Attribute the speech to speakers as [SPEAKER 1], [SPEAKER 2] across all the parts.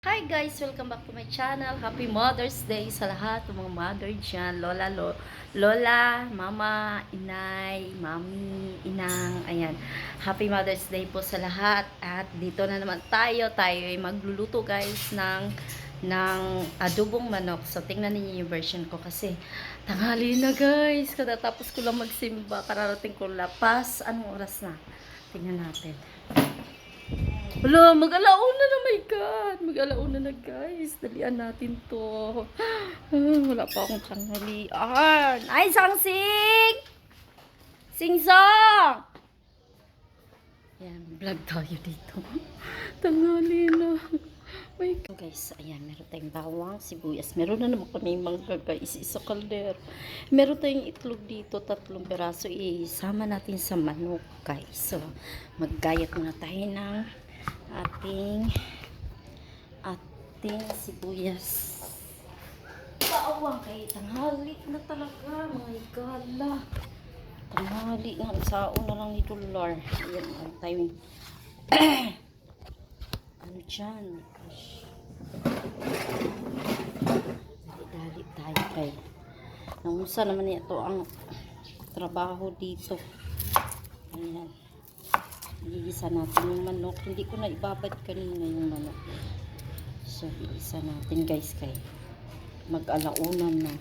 [SPEAKER 1] Hi guys! Welcome back to my channel. Happy Mother's Day sa lahat ng mga mother dyan. Lola, mama, inay, mami, inang. Ayan. Happy Mother's Day po sa lahat. At dito na naman tayo. Tayo ay magluluto guys ng adobong manok. So tingnan niyo yung version ko kasi tanghali na guys. Katatapos ko lang magsimba. Kararating ko lapas. Anong oras na? Tingnan natin. Wala, mag-alauna na, my God. Mag-alauna na, guys. Dalian natin to. Wala pa akong tanghalian. Ay, sangsing! Sing-song! Ayan, vlog tayo dito. Tanghali na. My God. Guys, ayan, meron tayong bawang, sibuyas. Meron na naman kami mangga, guys. Isa kalder. Meron tayong itlog dito, 3 peraso. Isama natin sa manok, guys. So, maggayat muna tayo ng ating sibuyas. Bawang kay tanghali na talaga, mga igala. Tanghali na, saon na lang ni Dollar. Ayan, ang tayo. Ano dyan? Gosh. Dali-dali tayo kay. Namusa naman ito ang trabaho dito. Ayan. Iisa natin yung manok. Hindi ko na ibabad kanina yung manok. So, iisa natin guys kay mag-alaunan na.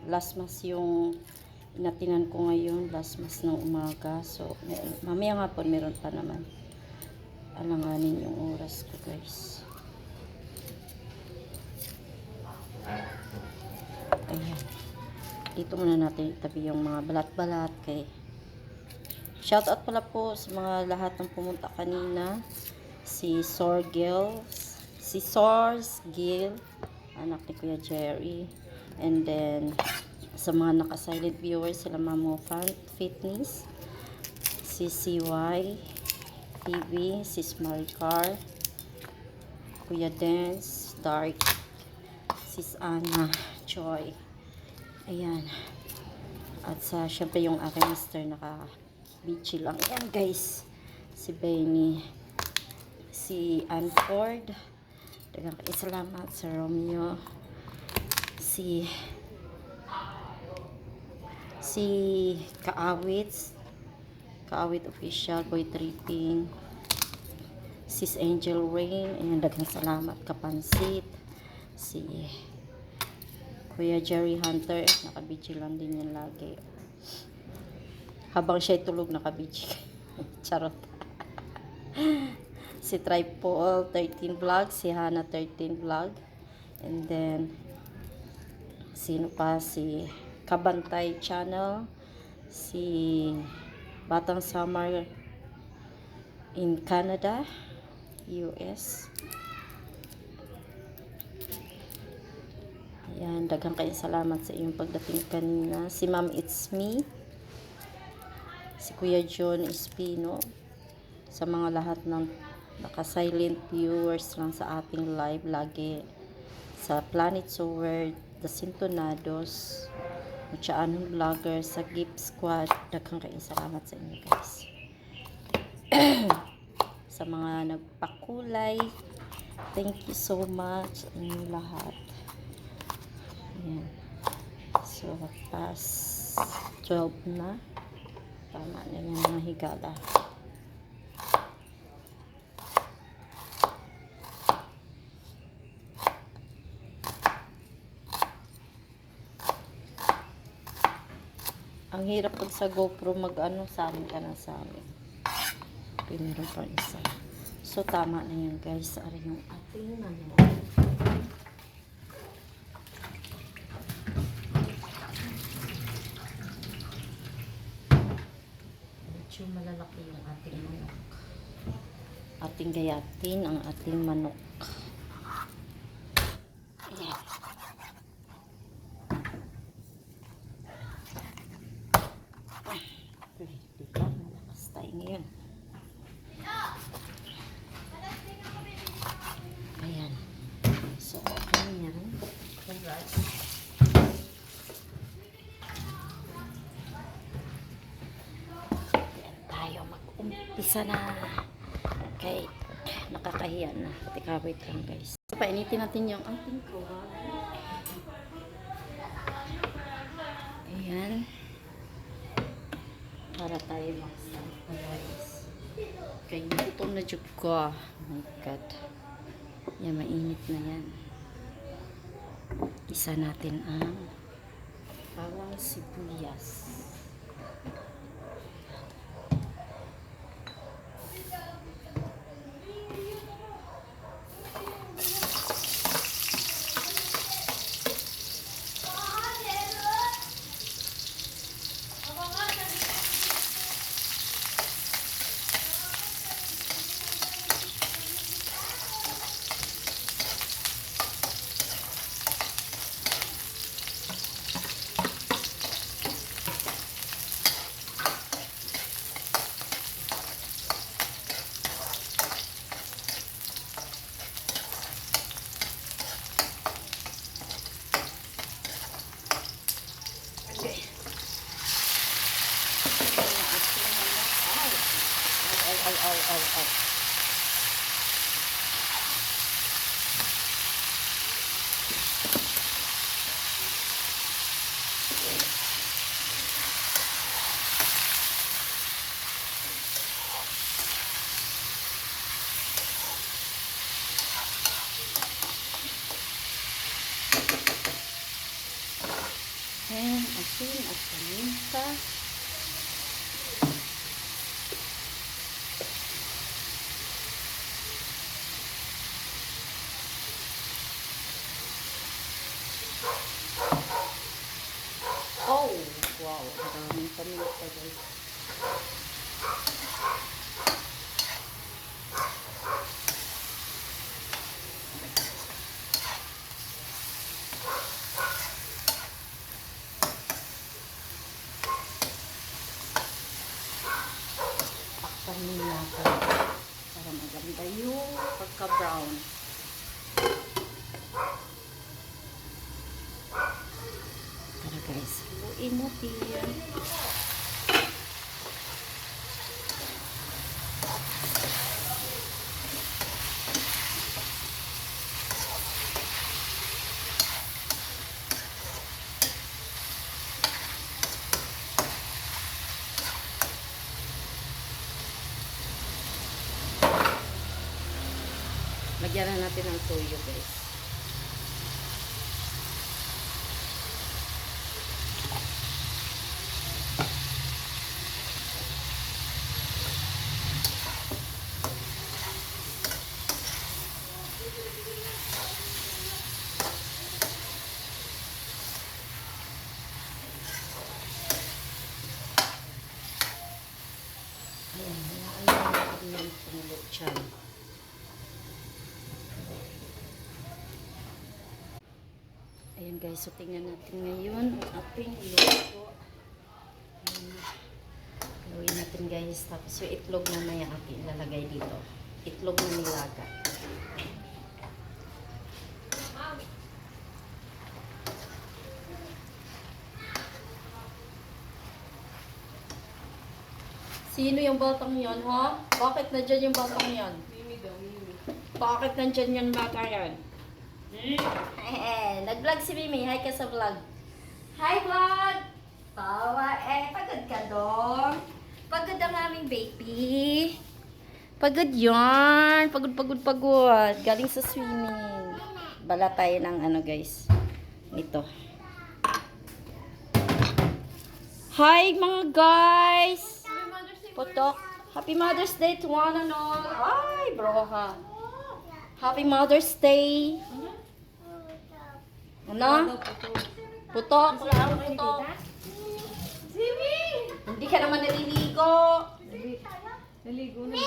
[SPEAKER 1] Last mas yung inatinan ko ngayon. Last mas ng umaga. So, mamaya nga po meron pa naman. Alanganin yung oras ko guys. Ayan. Dito muna natin itabi yung mga balat-balat kay shoutout pala po sa mga lahat ng pumunta kanina. Si Sorgil, anak ni Kuya Jerry. And then, sa mga naka-silent viewers, sila Mamo Fitness, si CY TV, Sis Maricar, Kuya Dance, Dark, Sis Anna, Joy. Ayan. At sa, syempre yung aking mister naka-beachy lang. Ayan guys. Si Benny. Si Anford. Dagang salamat sa Romeo. Si Kaawit Official, Boy Tripping. Sis Angel Rain. Ayan, dagang salamat. Kapansit. Si Kuya Jerry Hunter, naka-beachy lang din yan lagi. Habang siya'y tulog, naka-beachy. Charot. Si Tripol 13 Vlog, si Hana 13 Vlog. And then, sino pa? Si Kabantay Channel. Si Batang Summer in Canada, US. Ayan, daghang kayo salamat sa iyong pagdating kanina. Si Ma'am It's Me. Si Kuya John Espino. Sa mga lahat ng naka-silent viewers lang sa ating live lagi. Sa Planet Sower, The Sintonados, Muchaanong Vlogger, sa Gift Squad. Daghang kayo salamat sa inyo guys. Sa mga nagpakulay, thank you so much sa inyo lahat. Ayan. So, past 12 na. Tama na yung mga higala. Ang hirap pag sa GoPro mag-ano, sa amin ka na sa amin. Okay, meron pa isa. So, tama na yun guys. Ari yung ating manok. Medyo malalaki yung ating manok. Ating gayatin ang ating manok. Ayan. Diba? Malakas tayo ngayon. Ayan. So, okay yan. Congrats. Ayan tayo. Mag-umpisa na. Okay. nakakahiya na. Teka, wait lang guys. Painitin natin yung ating kawali. Ayan. Para tayo maksam. Guys. Kaya gutom na dyan ko. Oh my God. Yan, mainit na yan. Isa natin ang bawang sibuyas. Aw. Ayan, asin at paminta. Oh, wow, maraming paminta guys. Takpan natin para maganda yung pagka-brown. Tara guys, haluin natin. Lagyan na natin ng toyo guys. Ayan, hayaan natin yung tumulo dyan. Ayan guys, so tingnan natin ngayon ang ating luto. Gawin natin guys, tapos yung itlog na may aking ilalagay dito. Itlog na nilaga. Sino yung batang yon, ha? Bakit nandyan yung batang yon?
[SPEAKER 2] Mimi daw, Mimi.
[SPEAKER 1] Bakit nandyan yung batang yon? Nag-vlog si Mimi. Hi ka sa vlog. Hi vlog! Tawa pagod ka dong. Pagod ang aming baby. Pagod yarn. Pagod. Galing sa swimming. Bala tayo ng ano guys. Nito. Hi mga guys! Putok. Happy Mother's Day to one and all. Ay, broha. Happy Mother's Day. Ano? Putok. Wala akong putok. Hindi ka naman naliligo.
[SPEAKER 2] Naligo na.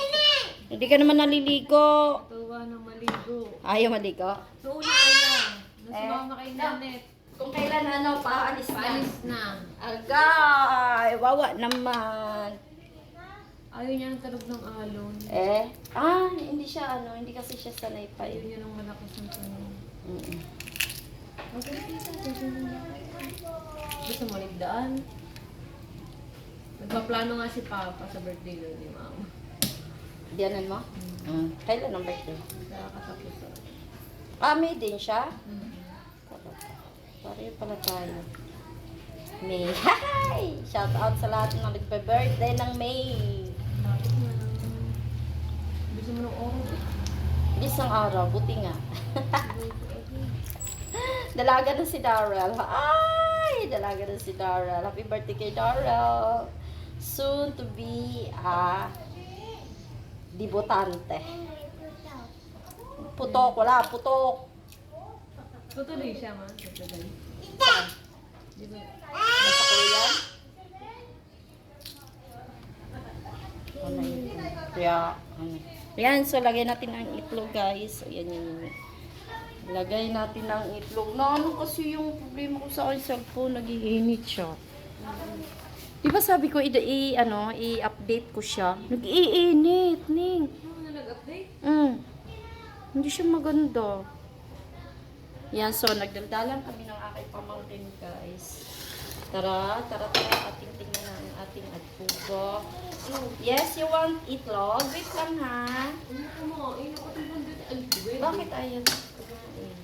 [SPEAKER 1] Hindi ka naman naliligo.
[SPEAKER 2] Tuwa na maligo.
[SPEAKER 1] Ayaw maligo.
[SPEAKER 2] So, una ayan. Nasumama kay Nanet.
[SPEAKER 1] Kung kailan ano, paalis na.
[SPEAKER 2] Paalis na.
[SPEAKER 1] Agay, wawa naman.
[SPEAKER 2] Ayaw niya ng talog ng alon.
[SPEAKER 1] Hindi siya ano, hindi kasi siya sanay pa
[SPEAKER 2] Ayaw
[SPEAKER 1] yun.
[SPEAKER 2] niya ng malakas ng talog.
[SPEAKER 1] Mm-mm.
[SPEAKER 2] Gusto mo ligdaan? Nagpaplano nga si Papa sa birthday daw ni Mama.
[SPEAKER 1] Diyanan mo? Kailan ang birthday?
[SPEAKER 2] Nakakatapos.
[SPEAKER 1] May din siya? Pareho pala tayo. May. Hi! Shout out sa lahat ng nagpe-birthday ng May.
[SPEAKER 2] Gusto mo ng oras?
[SPEAKER 1] Isang araw, buti nga. Dalaga na si Darrell. Ay! Dalaga na si Darrell. Happy birthday kay Darrell. Soon to be a debutante. Putok, wala, putok.
[SPEAKER 2] Tutuloy siya, ma. Tutuloy. Di ba?
[SPEAKER 1] Nasa Korea? Ano yun? Kaya, Yan, so lagay natin ang itlog, guys. Ayan yun. Lagay natin ang itlog. Na ano kasi yung problema ko sa aking cellphone, nag-iinit siya. Di ba sabi ko, i-update ko siya? Nag-iinit, Ning.
[SPEAKER 2] Ano na nag-update?
[SPEAKER 1] Hindi siya maganda. Yan, so nagdaldalan kami ng aking pamangkin, guys. Tara, ating tingnan na ang ating adobo. Yes, you want itlog? Wait lang, ha?
[SPEAKER 2] Ano ko mo? Ino ko itong bandit.
[SPEAKER 1] Bakit ayaw kumain?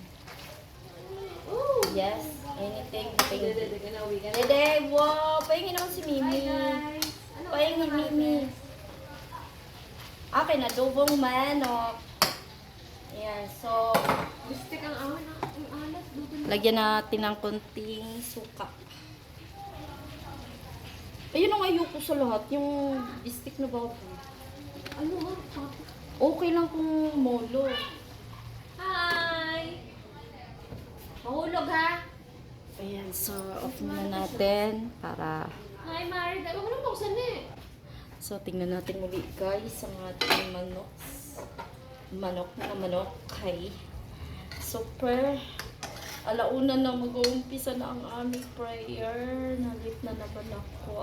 [SPEAKER 1] Yes, anything. Dede, wow! Pahingin naman si Mimi. Pahingin, Mimi. Akin, adobong manok. Yan, so,
[SPEAKER 2] Gusto kang awan ang alat.
[SPEAKER 1] lagyan natin ng konting suka. Ayun ang ayoko sa lahat, yung stick na baboy.
[SPEAKER 2] Ano nga?
[SPEAKER 1] Okay lang kung molo.
[SPEAKER 2] Hi! Mahulog ha?
[SPEAKER 1] Ayan, so off muna natin para...
[SPEAKER 2] Hi, Mari. Huwag mo nang buksan eh.
[SPEAKER 1] So, tingnan natin muli, guys, ang ating manok. Manok na manok kay super. Alauna na mag-uumpisa na ang aming prayer. Nalit na naman ako.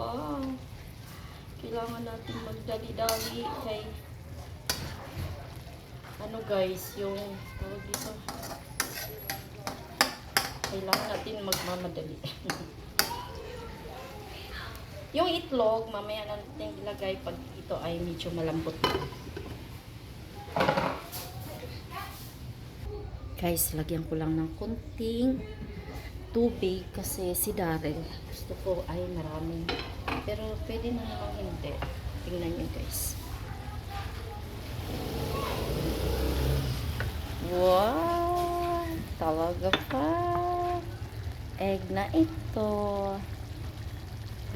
[SPEAKER 1] Kailangan natin magdali-dali kay guys, yung tawag dito. Kailangan natin magmamadali. Yung itlog, mamaya natin ilagay pag ito ay medyo malambot. Guys, lagyan ko lang ng konting tubig kasi si Darrell gusto ko ay marami. Pero pwede na naman hindi. Tingnan nyo, guys. Wow! Talaga pa. Egg na ito.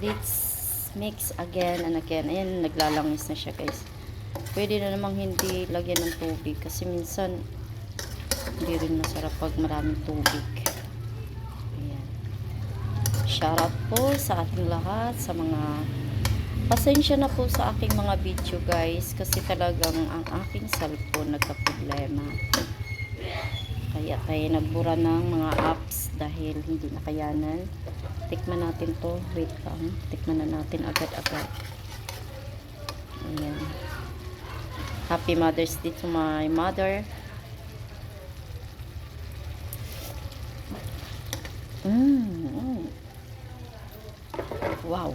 [SPEAKER 1] Let's mix again and again. Ayan, naglalangis na siya, guys. Pwede na namang hindi lagyan ng tubig kasi minsan hindi rin masarap pag maraming tubig. Ayan. Shoutout po sa ating lahat, sa mga pasensya na po sa aking mga video, guys, kasi talagang ang aking cellphone nagka-problema. Kaya tayo nagbura ng mga apps dahil hindi nakayanan. Tikman natin to. Wait lang. Tikman na natin agad-agad. Ayan. Happy Mother's Day to my mother. Wow.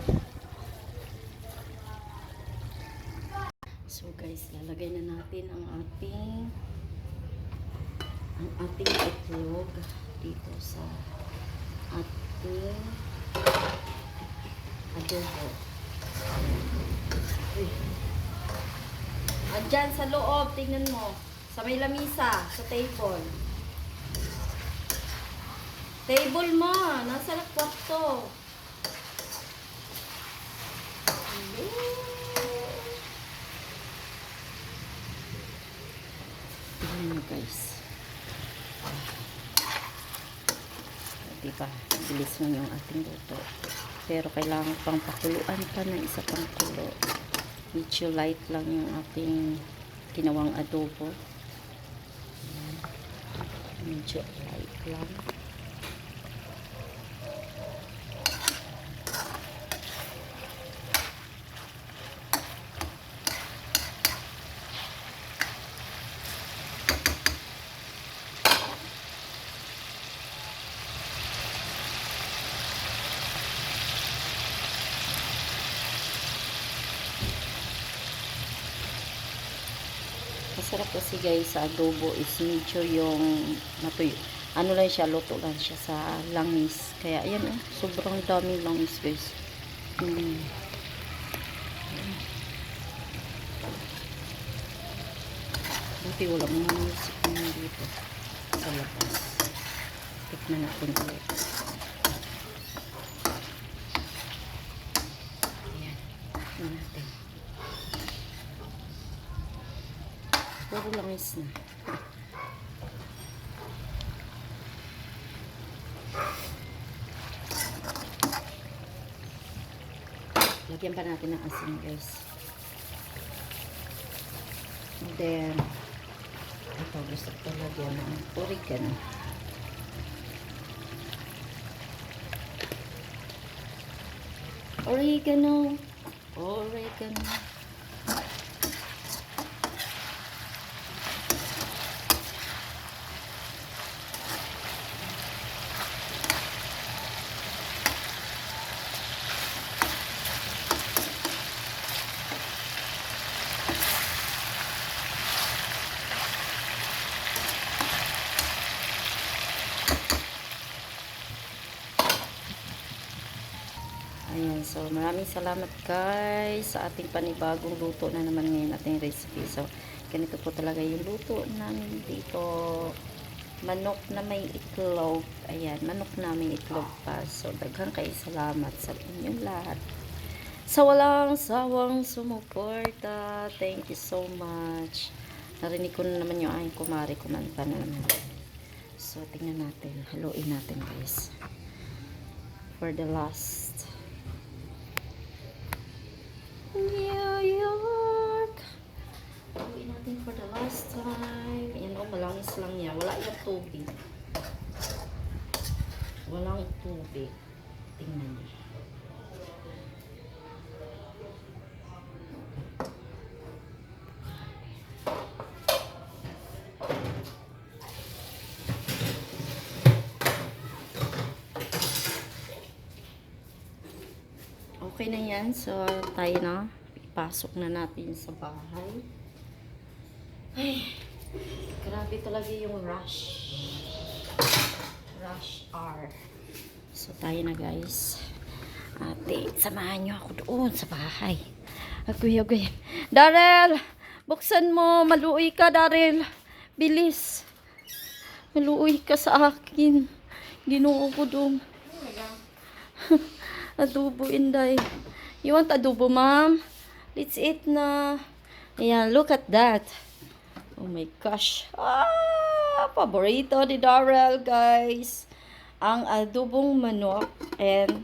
[SPEAKER 1] So guys, lalagay na natin ang ating itlog dito sa ating adobo. Andyan sa loob, tingnan mo. Sa may lamisa, sa table. Table mo, nasa kwarto. Tingnan nyo, guys. Diba? Bilis mo yung ating luto. Pero kailangan pang pakuluan pa ng isa pang kulo. Medyo light lang yung ating ginawang adobo. Ayan. Medyo light lang. masarap kasi guys sa adobo is medyo yung natuyo. Ano lang siya, luto lang siya sa langis. Kaya ayan oh, sobrang daming langis guys. Buti wala mga musik naman dito sa labas. Tikman natin ulit. Ayan. Tikman natin. Puro langis na. Lagyan pa natin ng asin guys. And then, ito gusto ko lagyan ng oregano. Oregano. Ayan, so maraming salamat guys sa ating panibagong luto na naman ngayon ating recipe. So, ganito po talaga yung luto namin dito. Manok na may itlog. Ayan, manok na may itlog pa. So, daghang kayo salamat sa inyong lahat. Sa walang sawang sumuporta. Thank you so much. Narinig ko na naman yung aking kumari. Kumanta na naman. So, tingnan natin. Haluin natin guys. For the last. New York. Haluin natin for the last time. Ayan o, malangis lang yan. Wala yung tubig. Walang tubig. Tingnan niyo. Okay na yan. So, tayo na. Ipasok na natin sa bahay. Ay, grabe talaga yung rush. Rush hour. So, tayo na guys. Ate, samahan nyo ako doon sa bahay. Agoy. Daryl! Buksan mo. Maluoy ka, Daryl. Bilis. Maluoy ka sa akin. Ginoo ko doon. Adobo, Inday. You want adobo, ma'am? Let's eat na. Ayan, look at that. Oh my gosh. Paborito ni Daryl, guys. Ang adobong manok and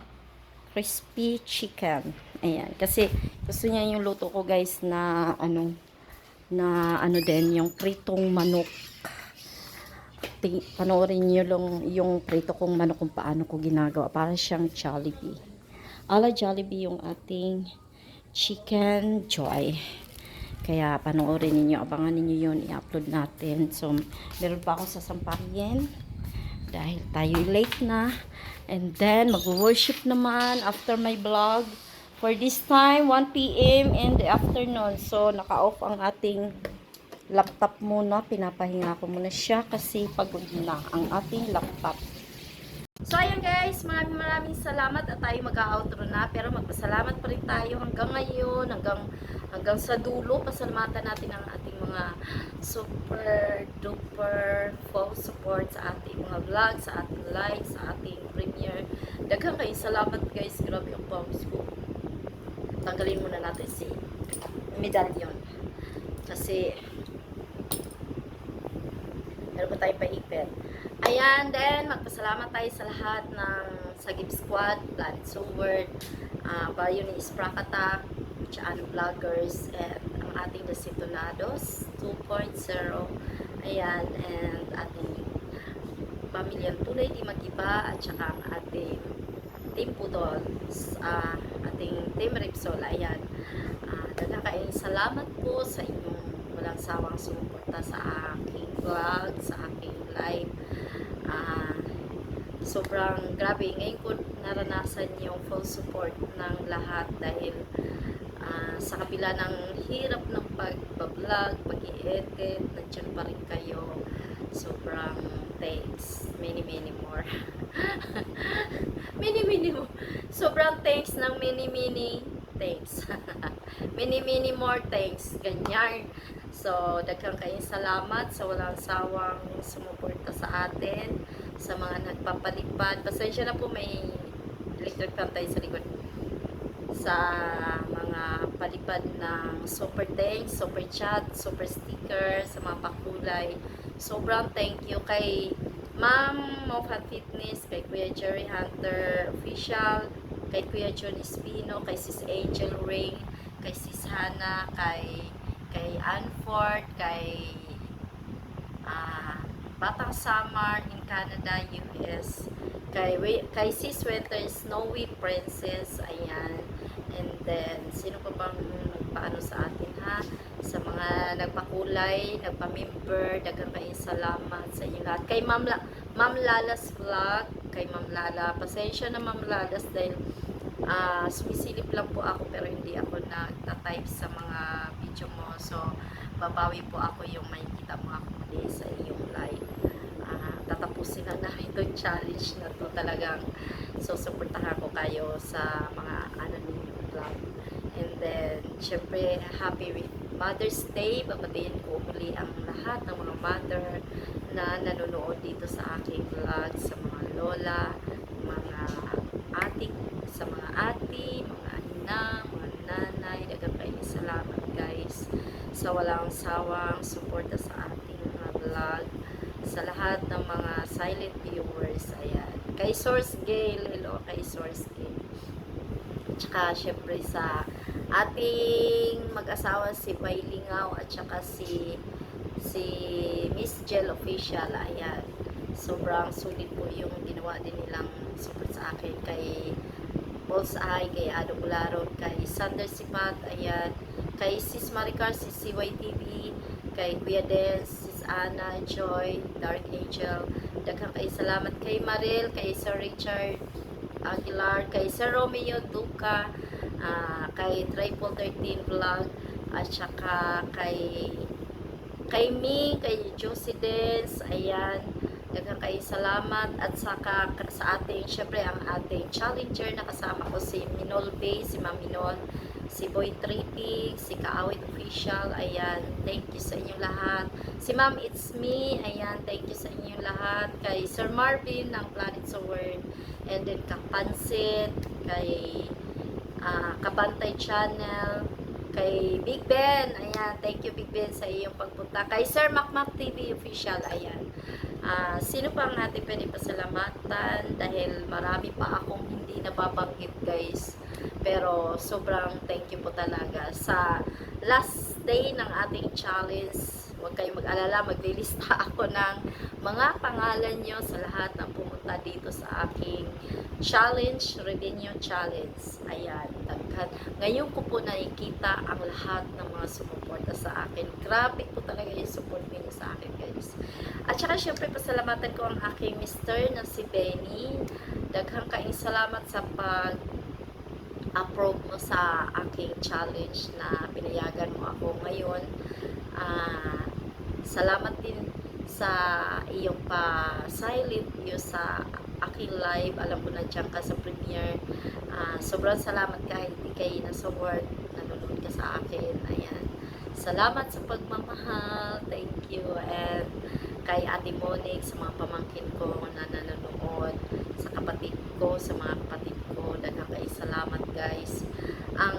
[SPEAKER 1] crispy chicken. Ayan, kasi gusto niya yung luto ko, guys, na ano din, yung pritong manok. Panoorin niyo lang yung prito kong manok kung paano ko ginagawa. Para siyang Jollibee. Ala Jollibee yung ating chicken joy. Kaya panoorin ninyo, abangan ninyo yun, i-upload natin. So, meron pa akong sasampahin dahil tayo late na. And then, mag-worship naman after my vlog. For this time, 1 PM in the afternoon. So, naka-off ang ating laptop muna. Pinapahinga ko muna siya kasi pagod na ang ating laptop. So, ayun guys, maraming salamat at tayo mag-outro na. Pero magpasalamat pa rin tayo hanggang ngayon, hanggang sa dulo. Pasalamatan natin ang ating mga super duper full support sa ating mga vlog, sa ating live, sa ating premiere. Daghang kayo salamat guys, grabe yung pawis ko. Tanggalin muna natin si medallion. Kasi meron pa tayong paipit. Ayan, then magpasalamat tayo sa lahat ng Sagip Squad, Planet Sword, Barrio ni Isprakatak, Chano Vloggers, and ang ating Desitonados 2.0. Ayan, and ating Pamilyang Tulay Di Magiba, at saka ang ating Team Pudol, ating Team Repsol. Ayan, daghang kayong salamat po sa inyong walang sawang sumuporta sa aking vlog, sa aking live. Sobrang grabe ngayon ko naranasan yung full support ng lahat dahil Sa kabila ng hirap ng pag-vlog, pag-i-edit, nandiyan pa rin kayo. Sobrang thanks. Many more. many more. Sobrang thanks ng many thanks. many more thanks. Ganyan. So, daghang kayong salamat sa walang sawang sumuporta sa atin, sa mga nagpapalipad. Pasensya na po, may electric fan tayo sa likod. Sa mga palipad ng super thanks, super chat, super sticker, sa mga pakulay. Sobrang thank you kay Ma'am Mocha Fitness, kay Kuya Jerry Hunter Official, kay Kuya John Espino, kay Sis Angel Ring, kay Sis Hannah, kay Anford, kay Batang Samar in Canada, US, kay Sis Winter Snowy Princess, ayan. And then, sino pa bang nagpaano sa atin ha? Sa mga nagpakulay, nagpa-member, daghang kayong salamat sa inyo lahat. Kay Ma'am Lala's Vlog, kay Ma'am Lala, pasensya na Ma'am Lalas dahil sumisilip lang po ako pero hindi ako nagta-type sa mga video mo. So, babawi po ako yung makikita mo ako muli sa iyong live. Tatapusin na namin itong challenge na to. Talagang susuportahan ko kayo sa mga ano ninyo vlog. And then, syempre, happy Mother's Day. Babatiin ko muli ang lahat ng mga mother na nanonood dito sa aking vlog, sa mga lola, mga atik, sa mga ati, mga ina, mga nanay. Daghang kayong salamat guys sa walang sawang suporta sa ating mga vlog, sa lahat ng mga silent viewers. Ayan, kay Source Gale, hello kay Source Gale. Tsaka syempre sa ating mag-asawa si Baylingaw at saka si Miss Jel Official. Ayan, sobrang sulit po yung ginawa din nilang support sa akin, kay Bullseye, kay Ado Bularon, kay Sander Sipat, ayan, kay Sis Maricar, Sis CYTV, kay Kuya Dance, Sis Anna, Joy, Dark Angel, daghang kay salamat kay Maril, kay Sir Richard Aguilar, kay Sir Romeo Duca, kay Triple 13 Vlog, at saka kay Me, kay Josie Dance, ayan, daghang kayo salamat. At saka sa ating, syempre ang ating challenger na kasama ko si Minol Bay, si Ma'am Minol, si Boy Tripping, si Kaawit Official, ayan, thank you sa inyong lahat. Si Ma'am It's Me, ayan, thank you sa inyong lahat. Kay Sir Marvin ng Planet sa World, and then Kapansit, kay Kabantay Channel, kay Big Ben, ayan, thank you Big Ben sa iyong pagpunta. Kay Sir Macmac TV Official, ayan. Sino pa ang ating pwede pasalamatan, dahil marami pa akong hindi nababanggit guys, pero sobrang thank you po talaga. Sa last day ng ating challenge, huwag kayong mag-alala, maglilista ako ng mga pangalan nyo sa lahat ng pumunta dito sa aking challenge, Revenue Challenge. Ayan, ngayon ko po nakikita ang lahat ng mga sumuporta sa akin. Grabe po talaga yung support niyo sa akin guys. At saka syempre pasalamatan ko ang aking mister na si Benny. Daghang kaing salamat sa pag-approve mo sa aking challenge na pinayagan mo ako ngayon. Salamat din sa iyong pa-silent view sa aking live. Alam ko na dyan ka sa premiere. Sobrang salamat kahit hindi kayo nasa work, nanonood ka sa akin. Ayan. Salamat sa pagmamahal. Thank you. And kay Ate Monique, sa mga pamangkin ko na nanonood, sa kapatid ko, sa mga kapatid ko, daghang kayo salamat guys. Ang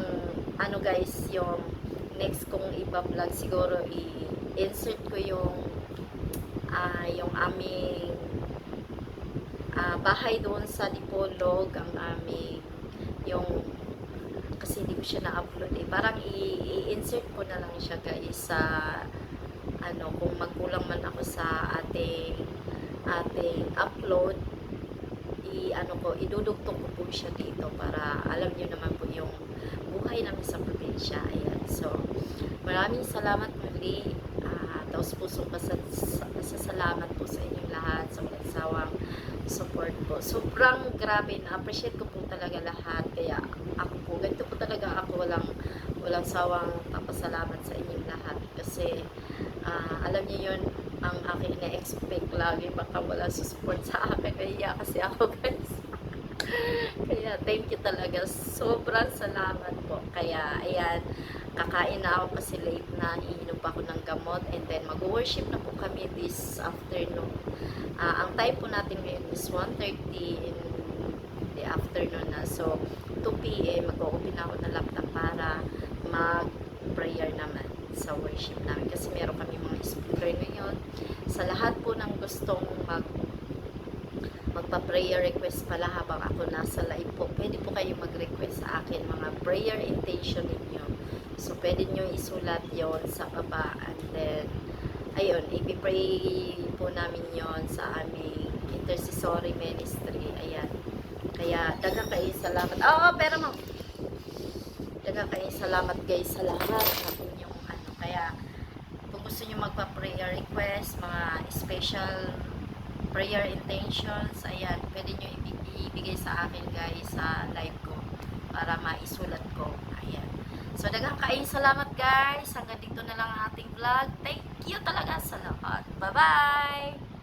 [SPEAKER 1] ano guys, yung next kong iba-vlog siguro i-insert ko yung aming bahay doon sa Dipolog, ang aming yung kasi hindi ko siya na-upload parang i-insert ko na lang siya guys sa ano, kung magkulang man ako sa ating upload, idudugtong ko po siya dito para alam niyo naman po yung buhay namin sa probinsya. Ayan, so maraming salamat muli. Taos pusong pasasalamat po sa inyong lahat sa walang sawang support po. Sobrang grabe, na-appreciate ko po talaga lahat. Kaya ako po, ganito po talaga ako, walang sawang papasalamat sa inyong lahat kasi alam niyo yun ang aking na-expect lagi, baka wala support sa akin, kaya kasi ako guys. Kaya thank you talaga, sobrang salamat po. Kaya ayan, kakain na ako kasi late na, iinom pa ako ng gamot, and then mag-worship na po kami this afternoon. Ang time po natin ngayon is 1:30 in the afternoon na. So, 2 p.m. mag-open ako ng laptop para mag-prayer naman sa worship namin. Kasi meron kami mga speaker ngayon. Sa lahat po ng gustong magpa-prayer request pala habang ako nasa live po, pwede po kayo mag-request sa akin mga prayer intention ninyo. So, pwede nyo isulat yon sa baba, and then ayun, ipipray po namin yon sa aming intercessory ministry. Ayan. Kaya, daghang kayo salamat. Oo, pero mo. Daghang kayo salamat guys sa lahat ng inyong ano. Kaya, kung gusto nyo magpa-prayer request, mga special prayer intentions, ayan, pwede nyo ibigay sa akin guys sa live ko para maisulat ko. Ayan. So, daghang kayo salamat guys. Hanggang dito na lang ang ating vlog. Thank you talaga sa lahat. Bye-bye!